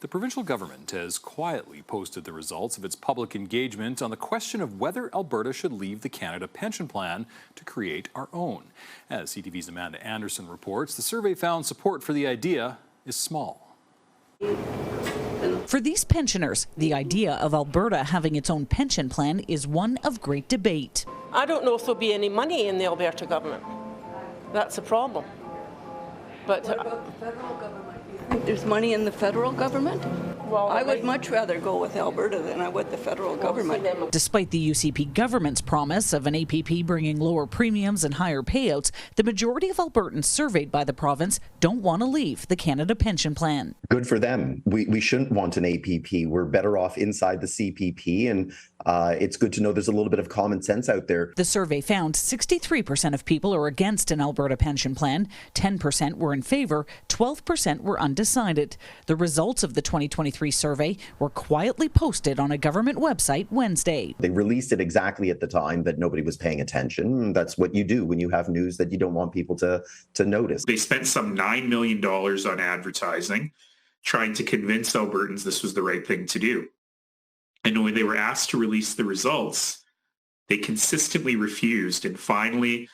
The provincial government has quietly posted the results of its public engagement on the question of whether Alberta should leave the Canada Pension Plan to create our own. As CTV's Amanda Anderson reports, the survey found support for the idea is small. For these pensioners, the idea of Alberta having its own pension plan is one of great debate. I don't know if there'll be any money in the Alberta government. That's a problem. But what about the federal government? Do you think there's money in the federal government? Well, I would much rather go with Alberta than I would the federal government. Despite the UCP government's promise of an APP bringing lower premiums and higher payouts, the majority of Albertans surveyed by the province don't want to leave the Canada Pension Plan. Good for them. We shouldn't want an APP. We're better off inside the CPP, and it's good to know there's a little bit of common sense out there. The survey found 63% of people are against an Alberta pension plan, 10% were in favor, 12% were undecided. The results of the 2023 survey were quietly posted on a government website Wednesday. They released it exactly at the time that nobody was paying attention. That's what you do when you have news that you don't want people to notice. They spent some $9 million on advertising, trying to convince Albertans this was the right thing to do. And when they were asked to release the results, they consistently refused. And finally,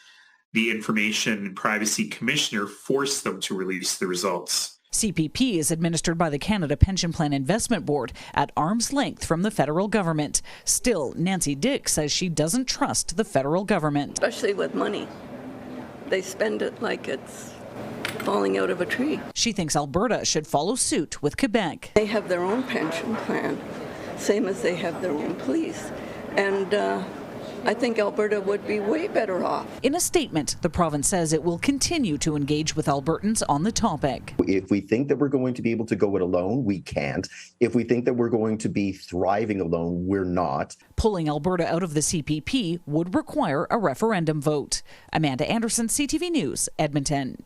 the Information and Privacy Commissioner forced them to release the results. CPP is administered by the Canada Pension Plan Investment Board at arm's length from the federal government. Still, Nancy Dick says she doesn't trust the federal government. Especially with money. They spend it like it's falling out of a tree. She thinks Alberta should follow suit with Quebec. They have their own pension plan, same as they have their own police. And I think Alberta would be way better off. In a statement, the province says it will continue to engage with Albertans on the topic. If we think that we're going to be able to go it alone, we can't. If we think that we're going to be thriving alone, we're not. Pulling Alberta out of the CPP would require a referendum vote. Amanda Anderson, CTV News, Edmonton.